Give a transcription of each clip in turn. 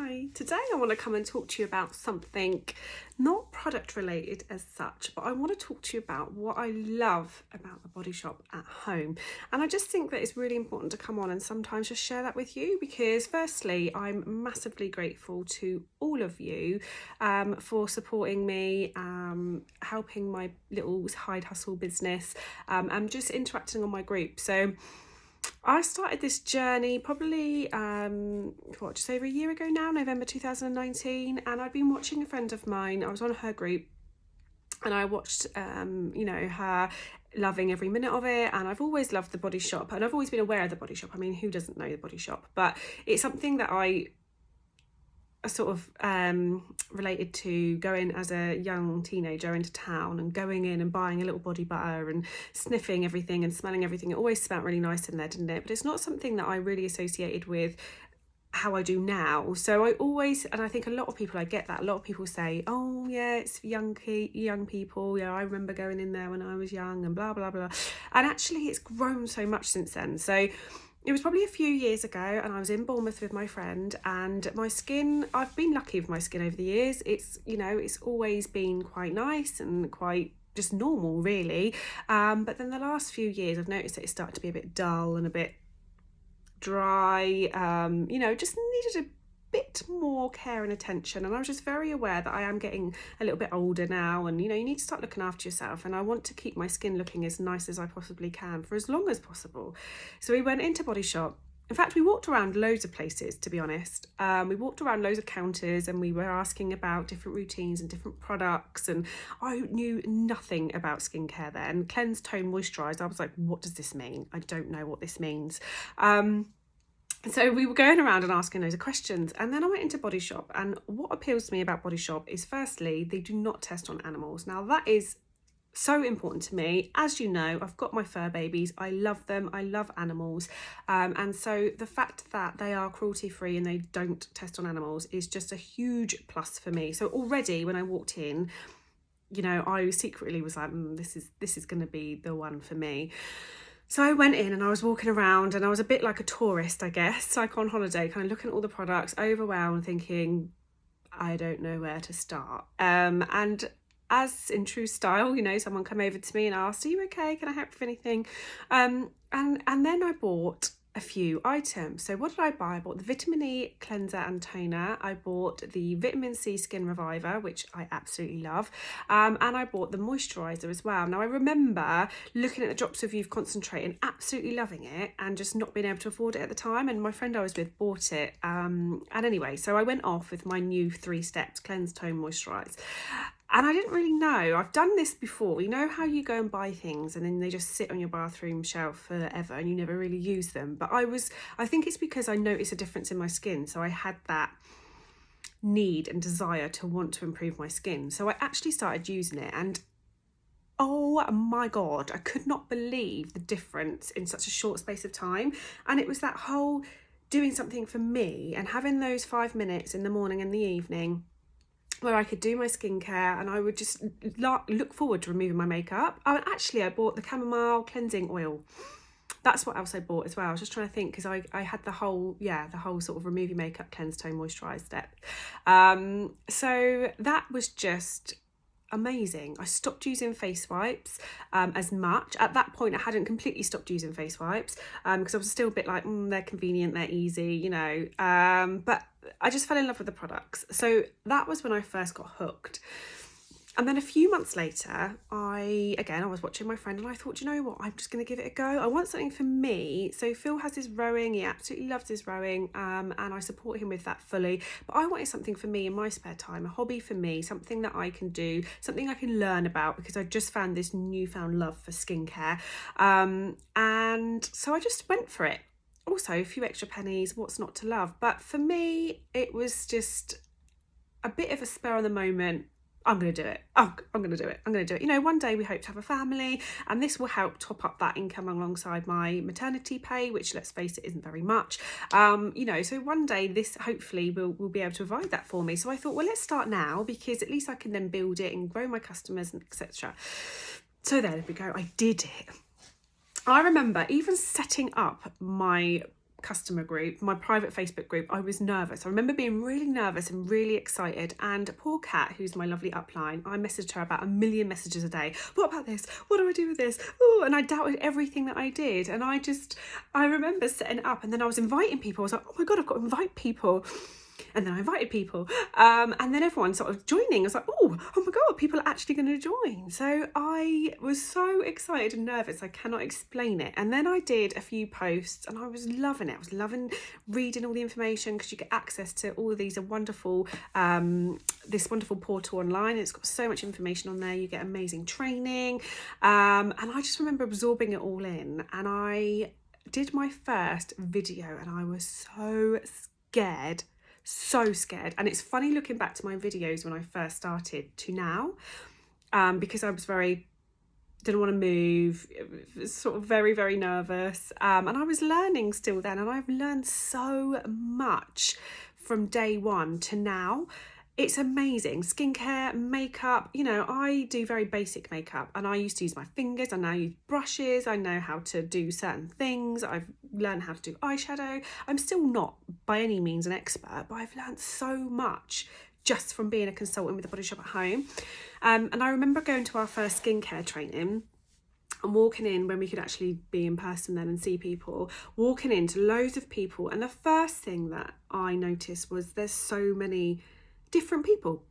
Hi, today I want to come and talk to you about something not product related as such, but I want to talk to you about what I love about the Body Shop at home. And I just think that it's really important to come on and sometimes just share that with you because firstly, I'm massively grateful to all of you for supporting me, helping my little side hustle business, and just interacting on my group. So I started this journey probably, just over a year ago now, November 2019, and I'd been watching a friend of mine. I was on her group and I watched, her loving every minute of it, and I've always loved the Body Shop and I've always been aware of the Body Shop. I mean, who doesn't know the Body Shop? But it's something that I sort of related to going as a young teenager into town and going in and buying a little body butter and sniffing everything and smelling everything. It always smelled really nice in there, didn't it? But it's not something that I really associated with how I do now. So I always, and I think a lot of people, I get that, a lot of people say, oh yeah, it's young people, yeah, I remember going in there when I was young and blah blah blah. And actually it's grown so much since then. So it was probably a few years ago and I was in Bournemouth with my friend, and my skin, I've been lucky with my skin over the years. It's always been quite nice and quite just normal really. But then the last few years I've noticed that it started to be a bit dull and a bit dry, just needed a bit more care and attention. And I was just very aware that I am getting a little bit older now, and you need to start looking after yourself, and I want to keep my skin looking as nice as I possibly can for as long as possible. So we went into Body Shop. In fact, we walked around loads of places, to be honest. We walked around loads of counters and we were asking about different routines and different products, and I knew nothing about skincare then. Cleanse, tone, moisturise. I was like, what does this mean? I don't know what this means. So we were going around and asking loads of questions, and then I went into Body Shop, and what appeals to me about Body Shop is firstly, they do not test on animals. Now that is so important to me. As you know, I've got my fur babies. I love them. I love animals. And so the fact that they are cruelty free and they don't test on animals is just a huge plus for me. So already when I walked in, I secretly was like, this is going to be the one for me. So I went in and I was walking around and I was a bit like a tourist, I guess, like on holiday, kind of looking at all the products, overwhelmed, thinking, I don't know where to start. And as in true style, someone came over to me and asked, are you okay? Can I help with anything? And then I bought a few items. So what did I buy? I bought the vitamin E cleanser and toner. I bought the vitamin C skin reviver, which I absolutely love. And I bought the moisturiser as well. Now I remember looking at the Drops of Youth concentrate and absolutely loving it and just not being able to afford it at the time. And my friend I was with bought it. And anyway, so I went off with my new 3 steps: cleanse, tone, moisturise. And I didn't really know. I've done this before. You know how you go and buy things and then they just sit on your bathroom shelf forever and you never really use them. But I think it's because I noticed a difference in my skin. So I had that need and desire to want to improve my skin. So I actually started using it, and oh my God, I could not believe the difference in such a short space of time. And it was that whole doing something for me and having those 5 minutes in the morning and the evening where I could do my skincare, and I would just look forward to removing my makeup. Oh, and actually I bought the chamomile cleansing oil. That's what else I bought as well. I was just trying to think because I had the whole sort of remove your makeup, cleanse, tone, moisturise step. So that was just amazing. I stopped using face wipes as much. At that point I hadn't completely stopped using face wipes because I was still a bit like, they're convenient, they're easy, but I just fell in love with the products. So that was when I first got hooked. And then a few months later, I was watching my friend and I thought, you know what, I'm just going to give it a go. I want something for me. So Phil has his rowing. He absolutely loves his rowing, and I support him with that fully. But I wanted something for me in my spare time, a hobby for me, something that I can do, something I can learn about, because I just found this newfound love for skincare. And so I just went for it. Also, a few extra pennies, what's not to love? But for me, it was just a bit of a spur on the moment. I'm going to do it. Oh, I'm going to do it. One day we hope to have a family, and this will help top up that income alongside my maternity pay, which, let's face it, isn't very much. So one day this hopefully will be able to provide that for me. So I thought, well, let's start now, because at least I can then build it and grow my customers, and etc. So there we go. I did it. I remember even setting up my customer group, my private Facebook group, I was nervous. I remember being really nervous and really excited, and poor Kat, who's my lovely upline, I messaged her about 1 million messages a day. What about this? What do I do with this? Oh, and I doubted everything that I did. And I remember setting it up, and then I was inviting people. I was like, oh my God, I've got to invite people. And then I invited people, and then everyone sort of joining. I was like, oh my God, people are actually going to join. So I was so excited and nervous, I cannot explain it. And then I did a few posts, and I was loving it. I was loving reading all the information, because you get access to all of these wonderful, this wonderful portal online. It's got so much information on there. You get amazing training, and I just remember absorbing it all in. And I did my first video, and I was so scared. And it's funny looking back to my videos when I first started to now, because I was didn't want to move, sort of very, very nervous, and I was learning still then, and I've learned so much from day one to now. It's amazing. Skincare, makeup, I do very basic makeup, and I used to use my fingers. I now use brushes. I know how to do certain things. I've learned how to do eyeshadow. I'm still not by any means an expert, but I've learned so much just from being a consultant with The Body Shop at Home. And I remember going to our first skincare training and walking in, when we could actually be in person then and see people, walking into loads of people. And the first thing that I noticed was there's so many different people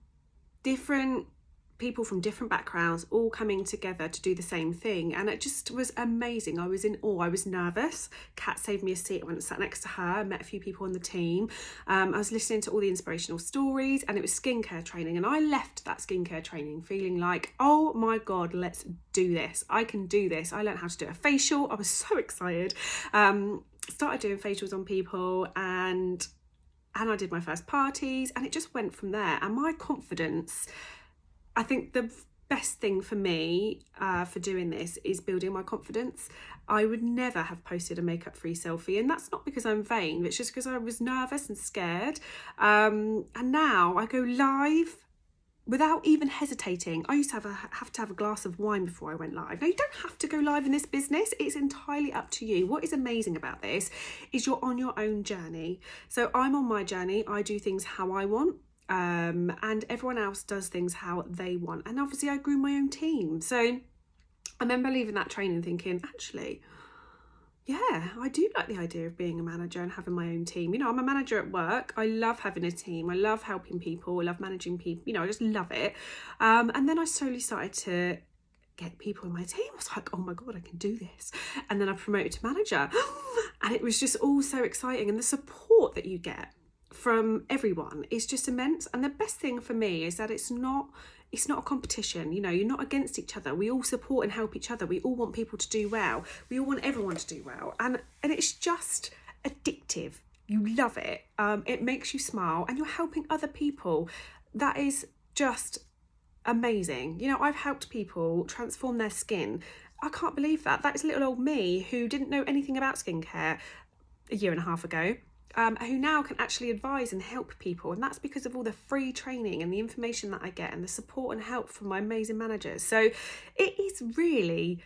from different backgrounds, all coming together to do the same thing. And it just was amazing. I was in awe. I was nervous. Kat saved me a seat. I went and sat next to her, met a few people on the team. I was listening to all the inspirational stories, and it was skincare training. And I left that skincare training feeling like, oh my God, let's do this. I can do this. I learned how to do a facial. I was so excited. Started doing facials on people, and I did my first parties, and it just went from there. And my confidence, I think the best thing for me for doing this is building my confidence. I would never have posted a makeup-free selfie, and that's not because I'm vain, it's just because I was nervous and scared. And now I go live without even hesitating. I used to have to have a glass of wine before I went live. Now, you don't have to go live in this business. It's entirely up to you. What is amazing about this is you're on your own journey. So I'm on my journey. I do things how I want, and everyone else does things how they want. And obviously I grew my own team. So I remember leaving that training thinking, actually, yeah, I do like the idea of being a manager and having my own team. I'm a manager at work. I love having a team. I love helping people. I love managing people. I just love it. And then I slowly started to get people in my team. I was like, oh my God, I can do this. And then I promoted to manager. And it was just all so exciting. And the support that you get from everyone is just immense. And the best thing for me is that it's not a competition. You're not against each other. We all support and help each other. We all want people to do well. We all want everyone to do well. And it's just addictive. You love it. It makes you smile, and you're helping other people. That is just amazing. I've helped people transform their skin. I can't believe that. That is little old me who didn't know anything about skincare a year and a half ago. Who now can actually advise and help people, and that's because of all the free training and the information that I get and the support and help from my amazing managers. So it is really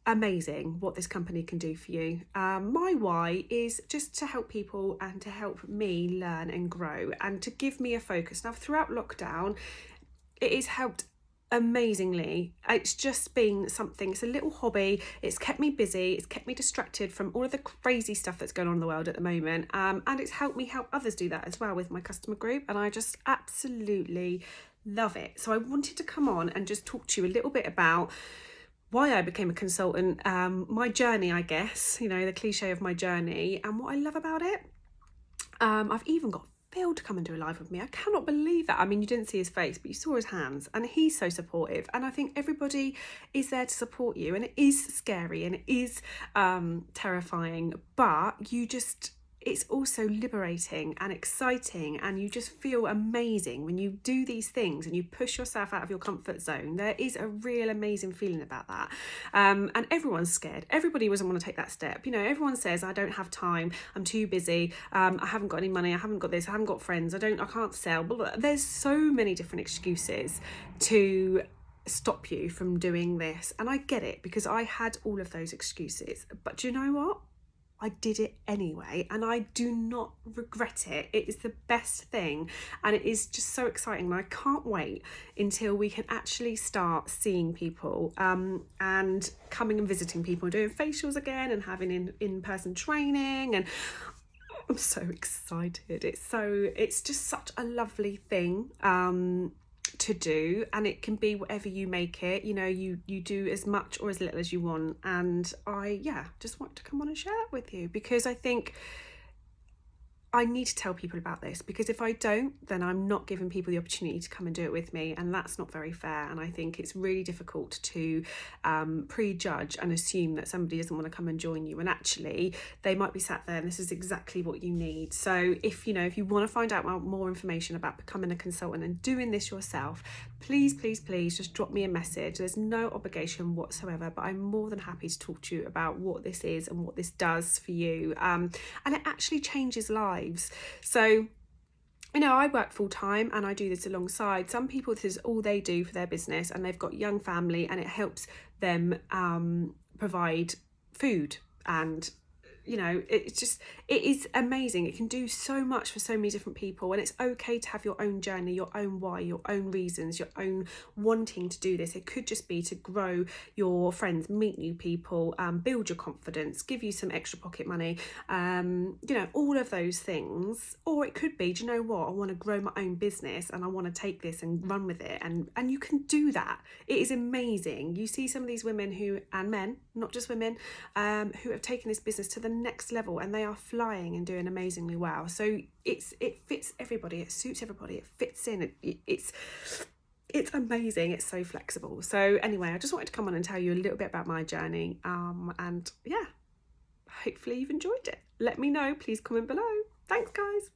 amazing what this company can do for you. My why is just to help people and to help me learn and grow and to give me a focus. Now, throughout lockdown, it has helped amazingly. It's just been something, it's a little hobby. It's kept me busy. It's kept me distracted from all of the crazy stuff that's going on in the world at the moment. And it's helped me help others do that as well with my customer group. And I just absolutely love it. So I wanted to come on and just talk to you a little bit about why I became a consultant, my journey, I guess, the cliche of my journey, and what I love about it. I've even got Phil to come and do a live with me. I cannot believe that. I mean, you didn't see his face, but you saw his hands, and he's so supportive. And I think everybody is there to support you, and it is scary and it is terrifying, but it's also liberating and exciting, and you just feel amazing when you do these things and you push yourself out of your comfort zone. There is a real amazing feeling about that. And everyone's scared. Everybody doesn't want to take that step. Everyone says, I don't have time, I'm too busy, I haven't got any money, I haven't got this, I haven't got friends, I can't sell. But there's so many different excuses to stop you from doing this. And I get it, because I had all of those excuses. But do you know what? I did it anyway, and I do not regret it. It is the best thing, and it is just so exciting. And I can't wait until we can actually start seeing people and coming and visiting people and doing facials again and having in-person training, and I'm so excited. It's just such a lovely thing to do, and it can be whatever you make it. You know, you do as much or as little as you want, and I just want to come on and share that with you, because I think I need to tell people about this, because if I don't, then I'm not giving people the opportunity to come and do it with me, and that's not very fair. And I think it's really difficult to prejudge and assume that somebody doesn't want to come and join you, and actually they might be sat there and this is exactly what you need. So if you want to find out more information about becoming a consultant and doing this yourself, please just drop me a message. There's no obligation whatsoever, but I'm more than happy to talk to you about what this is and what this does for you, and it actually changes lives. So, I work full time and I do this alongside. Some people, this is all they do for their business, and they've got young family, and it helps them provide food, and it is amazing. It can do so much for so many different people, and it's okay to have your own journey, your own why, your own reasons, your own wanting to do this. It could just be to grow your friends, meet new people, build your confidence, give you some extra pocket money, all of those things. Or it could be, do you know what, I want to grow my own business and I want to take this and run with it, and you can do that. It is amazing. You see some of these women and men, not just women, who have taken this business to the next level, and they are flying and doing amazingly well. So it fits everybody, it suits everybody, it fits in, it's amazing, it's so flexible. So anyway, I just wanted to come on and tell you a little bit about my journey, and hopefully you've enjoyed it. Let me know, please comment below. Thanks guys.